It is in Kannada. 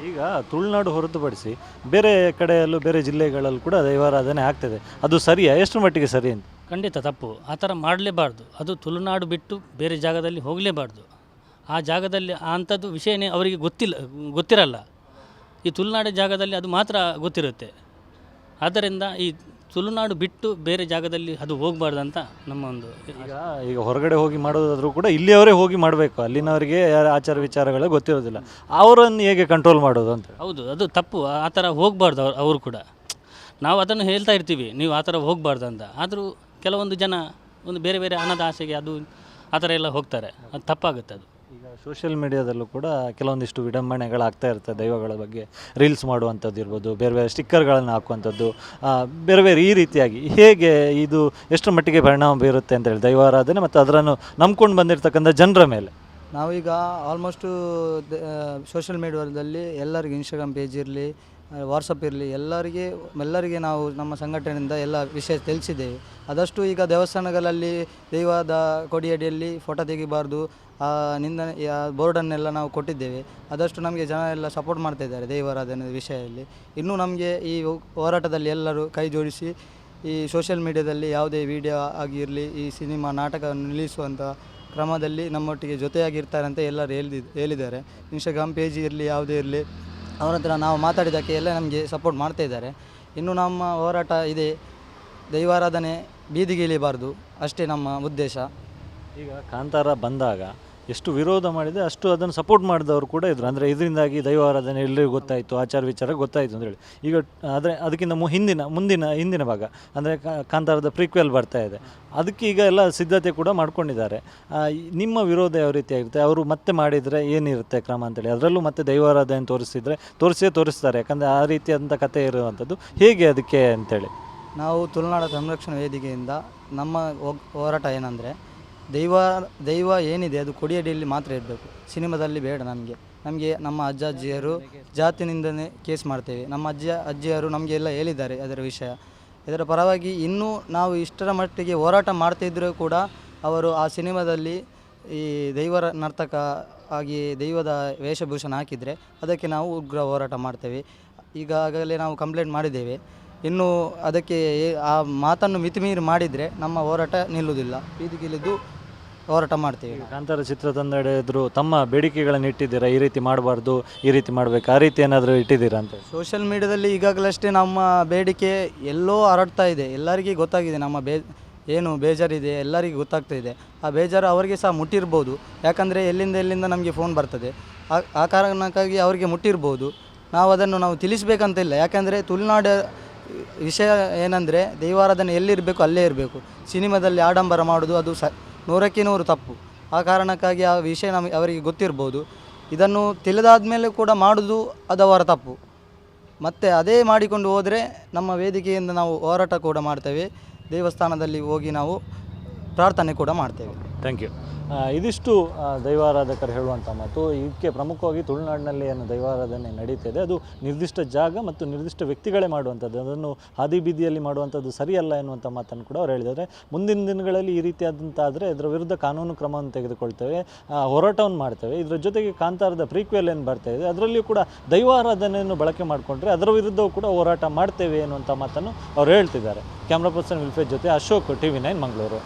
ಈಗ ತುಳುನಾಡು ಹೊರತುಪಡಿಸಿ ಬೇರೆ ಕಡೆಯಲ್ಲೂ ಬೇರೆ ಜಿಲ್ಲೆಗಳಲ್ಲೂ ಕೂಡ ದೈವಾರಾಧನೆ ಆಗ್ತದೆ. ಅದು ಸರಿಯಾ? ಎಷ್ಟು ಮಟ್ಟಿಗೆ ಸರಿ ಅಂತ? ಖಂಡಿತ ತಪ್ಪು. ಆ ಥರ ಮಾಡಲೇಬಾರ್ದು. ಅದು ತುಳುನಾಡು ಬಿಟ್ಟು ಬೇರೆ ಜಾಗದಲ್ಲಿ ಹೋಗಲೇಬಾರ್ದು. ಆ ಜಾಗದಲ್ಲಿ ಅಂಥದ್ದು ವಿಷಯನೇ ಅವರಿಗೆ ಗೊತ್ತಿರಲ್ಲ. ಈ ತುಳುನಾಡು ಜಾಗದಲ್ಲಿ ಅದು ಮಾತ್ರ ಗೊತ್ತಿರುತ್ತೆ. ಆದ್ದರಿಂದ ಈ ತುಳುನಾಡು ಬಿಟ್ಟು ಬೇರೆ ಜಾಗದಲ್ಲಿ ಅದು ಹೋಗಬಾರ್ದಂತ ನಮ್ಮ ಒಂದು. ಈಗ ಹೊರಗಡೆ ಹೋಗಿ ಮಾಡೋದಾದರೂ ಕೂಡ ಇಲ್ಲಿಯವರೇ ಹೋಗಿ ಮಾಡಬೇಕು, ಅಲ್ಲಿನವರಿಗೆ ಯಾರ ಆಚಾರ ವಿಚಾರಗಳು ಗೊತ್ತಿರೋದಿಲ್ಲ, ಅವರನ್ನು ಹೇಗೆ ಕಂಟ್ರೋಲ್ ಮಾಡೋದು ಅಂತ. ಹೌದು, ಅದು ತಪ್ಪು. ಆ ಥರ ಹೋಗಬಾರ್ದು ಅವರು ಕೂಡ. ನಾವು ಅದನ್ನು ಹೇಳ್ತಾ ಇರ್ತೀವಿ, ನೀವು ಆ ಥರ ಹೋಗಬಾರ್ದು ಅಂತ. ಆದರೂ ಕೆಲವೊಂದು ಜನ ಒಂದು ಬೇರೆ ಬೇರೆ ಹಣದ ಆಸೆಗೆ ಅದು ಆ ಥರ ಎಲ್ಲ ಹೋಗ್ತಾರೆ. ಅದು ತಪ್ಪಾಗುತ್ತೆ. ಅದು ಈಗ ಸೋಷಿಯಲ್ ಮೀಡಿಯಾದಲ್ಲೂ ಕೂಡ ಕೆಲವೊಂದಿಷ್ಟು ವಿಡಂಬನೆಗಳಾಗ್ತಾ ಇರ್ತದೆ. ದೈವಗಳ ಬಗ್ಗೆ ರೀಲ್ಸ್ ಮಾಡುವಂಥದ್ದು ಇರ್ಬೋದು, ಬೇರೆ ಬೇರೆ ಸ್ಟಿಕ್ಕರ್ಗಳನ್ನು ಹಾಕುವಂಥದ್ದು, ಬೇರೆ ಬೇರೆ ಈ ರೀತಿಯಾಗಿ ಹೇಗೆ ಇದು ಎಷ್ಟು ಮಟ್ಟಿಗೆ ಪರಿಣಾಮ ಬೀರುತ್ತೆ ಅಂತೇಳಿ ದೈವಾರಾಧನೆ ಮತ್ತು ಅದನ್ನು ನಂಬ್ಕೊಂಡು ಬಂದಿರತಕ್ಕಂಥ ಜನರ ಮೇಲೆ? ನಾವೀಗ ಆಲ್ಮೋಸ್ಟು ಸೋಷಿಯಲ್ ಮೀಡಿಯಾದಲ್ಲಿ ಎಲ್ಲರಿಗೆ ಇನ್ಸ್ಟಾಗ್ರಾಮ್ ಪೇಜ್ ಇರಲಿ, ವಾಟ್ಸಪ್ ಇರಲಿ, ಎಲ್ಲರಿಗೆ ನಾವು ನಮ್ಮ ಸಂಘಟನೆಯಿಂದ ಎಲ್ಲ ವಿಷಯ ತಿಳಿಸಿದ್ದೇವೆ. ಆದಷ್ಟು ಈಗ ದೇವಸ್ಥಾನಗಳಲ್ಲಿ ದೈವದ ಕೊಡಿಯಡಿಯಲ್ಲಿ ಫೋಟೋ ತೆಗಿಬಾರ್ದು, ನಿಂದನೆ ಬೋರ್ಡನ್ನೆಲ್ಲ ನಾವು ಕೊಟ್ಟಿದ್ದೇವೆ. ಆದಷ್ಟು ನಮಗೆ ಜನ ಎಲ್ಲ ಸಪೋರ್ಟ್ ಮಾಡ್ತಾಯಿದ್ದಾರೆ ದೈವಾರಾಧನೆ ವಿಷಯದಲ್ಲಿ. ಇನ್ನೂ ನಮಗೆ ಈ ಹೋರಾಟದಲ್ಲಿ ಎಲ್ಲರೂ ಕೈ ಜೋಡಿಸಿ ಈ ಸೋಷಿಯಲ್ ಮೀಡಿಯಾದಲ್ಲಿ ಯಾವುದೇ ವಿಡಿಯೋ ಆಗಿರಲಿ, ಈ ಸಿನಿಮಾ ನಾಟಕವನ್ನು ನಿಲ್ಲಿಸುವಂಥ ಕ್ರಮದಲ್ಲಿ ನಮ್ಮೊಟ್ಟಿಗೆ ಜೊತೆಯಾಗಿರ್ತಾರೆ ಅಂತ ಎಲ್ಲರೂ ಹೇಳಿದ್ದಾರೆ. ಇನ್ಸ್ಟಾಗ್ರಾಮ್ ಪೇಜ್ ಇರಲಿ, ಯಾವುದೇ ಇರಲಿ, ಅವರ ಹತ್ರ ನಾವು ಮಾತಾಡಿದ್ದಕ್ಕೆ ಎಲ್ಲ ನಮಗೆ ಸಪೋರ್ಟ್ ಮಾಡ್ತಾಯಿದ್ದಾರೆ. ಇನ್ನು ನಮ್ಮ ಹೋರಾಟ ಇದೆ, ದೈವಾರಾಧನೆ ಬೀದಿಗೆ ಇಳಿಬಾರ್ದು, ಅಷ್ಟೇ ನಮ್ಮ ಉದ್ದೇಶ. ಈಗ ಕಾಂತಾರ ಬಂದಾಗ ಎಷ್ಟು ವಿರೋಧ ಮಾಡಿದೆ ಅಷ್ಟು ಅದನ್ನು ಸಪೋರ್ಟ್ ಮಾಡಿದವರು ಕೂಡ ಇದ್ದರು. ಅಂದರೆ ಇದರಿಂದಾಗಿ ದೈವಾರಾಧನೆ ಎಲ್ಲರಿಗೂ ಗೊತ್ತಾಯಿತು, ಆಚಾರ ವಿಚಾರ ಗೊತ್ತಾಯಿತು ಅಂತೇಳಿ. ಈಗ ಆದರೆ ಅದಕ್ಕಿಂತ ಹಿಂದಿನ ಭಾಗ ಅಂದರೆ ಕಾಂತಾರದ ಪ್ರೀಕ್ವೆಲ್ ಬರ್ತಾ ಇದೆ, ಅದಕ್ಕೆ ಈಗ ಎಲ್ಲ ಸಿದ್ಧತೆ ಕೂಡ ಮಾಡ್ಕೊಂಡಿದ್ದಾರೆ. ನಿಮ್ಮ ವಿರೋಧ ಯಾವ ರೀತಿಯಾಗಿರುತ್ತೆ? ಅವರು ಮತ್ತೆ ಮಾಡಿದರೆ ಏನಿರುತ್ತೆ ಕ್ರಮ ಅಂತೇಳಿ, ಅದರಲ್ಲೂ ಮತ್ತೆ ದೈವಾರಾಧನೆ ತೋರಿಸ್ತಾರೆ, ಯಾಕಂದರೆ ಆ ರೀತಿಯಾದಂಥ ಕಥೆ ಇರುವಂಥದ್ದು. ಹೇಗೆ ಅದಕ್ಕೆ ಅಂತೇಳಿ ನಾವು ತುಳುನಾಡ ಸಂರಕ್ಷಣಾ ವೇದಿಕೆಯಿಂದ ನಮ್ಮ ಹೋರಾಟ ಏನಂದರೆ, ದೈವ ಏನಿದೆ ಅದು ಕೊಡಿಯಡಿಯಲ್ಲಿ ಮಾತ್ರ ಇರಬೇಕು, ಸಿನಿಮಾದಲ್ಲಿ ಬೇಡ. ನಮಗೆ ನಮ್ಮ ಅಜ್ಜಿಯರು ಜಾತಿನಿಂದನೇ ಕೇಸ್ ಮಾಡ್ತೇವೆ. ನಮ್ಮ ಅಜ್ಜಿಯರು ನಮಗೆ ಎಲ್ಲ ಹೇಳಿದ್ದಾರೆ ಅದರ ವಿಷಯ. ಇದರ ಪರವಾಗಿ ಇನ್ನೂ ನಾವು ಇಷ್ಟರ ಮಟ್ಟಿಗೆ ಹೋರಾಟ ಮಾಡ್ತಾಯಿದ್ದರೂ ಕೂಡ ಅವರು ಆ ಸಿನಿಮಾದಲ್ಲಿ ಈ ದೈವರ ನರ್ತಕ ಆಗಿ ದೈವದ ವೇಷಭೂಷಣ ಹಾಕಿದರೆ ಅದಕ್ಕೆ ನಾವು ಉಗ್ರ ಹೋರಾಟ ಮಾಡ್ತೇವೆ. ಈಗಾಗಲೇ ನಾವು ಕಂಪ್ಲೇಂಟ್ ಮಾಡಿದ್ದೇವೆ. ಇನ್ನು ಅದಕ್ಕೆ ಆ ಮಾತನ್ನು ಮಿತಿಮೀರಿ ಮಾಡಿದರೆ ನಮ್ಮ ಹೋರಾಟ ನಿಲ್ಲುವುದಿಲ್ಲ, ಬೀದಿಗಿಳಿದು ಹೋರಾಟ ಮಾಡ್ತೀವಿ. ಕಾಂತಾರ ಚಿತ್ರತಂಡ ಎದುರು ತಮ್ಮ ಬೇಡಿಕೆಗಳನ್ನು ಇಟ್ಟಿದ್ದೀರಾ? ಈ ರೀತಿ ಮಾಡಬಾರ್ದು, ಈ ರೀತಿ ಮಾಡಬೇಕು, ಆ ರೀತಿ ಏನಾದರೂ ಇಟ್ಟಿದ್ದೀರಾ ಅಂತ? ಸೋಷಿಯಲ್ ಮೀಡಿಯಾದಲ್ಲಿ ಈಗಾಗಲೇ ನಮ್ಮ ಬೇಡಿಕೆ ಎಲ್ಲೋ ಹರಡ್ತಾ ಇದೆ, ಎಲ್ಲರಿಗೂ ಗೊತ್ತಾಗಿದೆ. ನಮ್ಮ ಏನು ಬೇಜಾರಿದೆ ಎಲ್ಲರಿಗೂ ಗೊತ್ತಾಗ್ತಾ ಇದೆ. ಆ ಬೇಜಾರು ಅವರಿಗೆ ಸಹ ಮುಟ್ಟಿರ್ಬೋದು, ಯಾಕಂದರೆ ಎಲ್ಲಿಂದ ನಮಗೆ ಫೋನ್ ಬರ್ತದೆ. ಆ ಕಾರಣಕ್ಕಾಗಿ ಅವರಿಗೆ ಮುಟ್ಟಿರ್ಬೋದು. ನಾವು ತಿಳಿಸ್ಬೇಕಂತಿಲ್ಲ, ಯಾಕಂದರೆ ತುಳುನಾಡು ವಿಷಯ ಏನಂದರೆ ದೈವಾರಾಧನೆ ಎಲ್ಲಿರಬೇಕು ಅಲ್ಲೇ ಇರಬೇಕು. ಸಿನಿಮಾದಲ್ಲಿ ಆಡಂಬರ ಮಾಡೋದು ಅದು 100ಕ್ಕೆ 100 ತಪ್ಪು. ಆ ಕಾರಣಕ್ಕಾಗಿ ಆ ವಿಷಯ ಅವರಿಗೆ ಗೊತ್ತಿರ್ಬೋದು. ಇದನ್ನು ತಿಳಿದಾದ ಮೇಲೆ ಕೂಡ ಮಾಡೋದು ಅದು ಅವರ ತಪ್ಪು. ಮತ್ತು ಅದೇ ಮಾಡಿಕೊಂಡು ಹೋದರೆ ನಮ್ಮ ವೇದಿಕೆಯಿಂದ ನಾವು ಹೋರಾಟ ಕೂಡ ಮಾಡ್ತೇವೆ, ದೇವಸ್ಥಾನದಲ್ಲಿ ಹೋಗಿ ನಾವು ಪ್ರಾರ್ಥನೆ ಕೂಡ ಮಾಡ್ತೇವೆ. Thank you. ಇದಿಷ್ಟು ದೈವಾರಾಧಕರು ಹೇಳುವಂಥ ಮಾತು. ಇದಕ್ಕೆ ಪ್ರಮುಖವಾಗಿ ತುಳುನಾಡಿನಲ್ಲಿ ಏನು ದೈವಾರಾಧನೆ ನಡೀತಿದೆ ಅದು ನಿರ್ದಿಷ್ಟ ಜಾಗ ಮತ್ತು ನಿರ್ದಿಷ್ಟ ವ್ಯಕ್ತಿಗಳೇ ಮಾಡುವಂಥದ್ದು, ಅದನ್ನು ಹಾದಿ ಬೀದಿಯಲ್ಲಿ ಮಾಡುವಂಥದ್ದು ಸರಿಯಲ್ಲ ಎನ್ನುವಂಥ ಮಾತನ್ನು ಕೂಡ ಅವ್ರು ಹೇಳಿದ್ದಾರೆ. ಮುಂದಿನ ದಿನಗಳಲ್ಲಿ ಈ ರೀತಿಯಾದಂಥ ಆದರೆ ಇದರ ವಿರುದ್ಧ ಕಾನೂನು ಕ್ರಮವನ್ನು ತೆಗೆದುಕೊಳ್ತೇವೆ, ಹೋರಾಟವನ್ನು ಮಾಡ್ತೇವೆ. ಇದರ ಜೊತೆಗೆ ಕಾಂತಾರದ ಪ್ರೀಕ್ವೆಲ್ ಏನು ಬರ್ತಾ ಇದೆ ಅದರಲ್ಲಿಯೂ ಕೂಡ ದೈವಾರಾಧನೆಯನ್ನು ಬಳಕೆ ಮಾಡಿಕೊಂಡ್ರೆ ಅದರ ವಿರುದ್ಧವೂ ಕೂಡ ಹೋರಾಟ ಮಾಡ್ತೇವೆ ಎನ್ನುವಂಥ ಮಾತನ್ನು ಅವ್ರು ಹೇಳ್ತಿದ್ದಾರೆ. ಕ್ಯಾಮ್ರಾ ಪರ್ಸನ್ ವಿಲ್ಫೇಜ್ ಜೊತೆ ಅಶೋಕ್, TV9 ಮಂಗಳೂರು.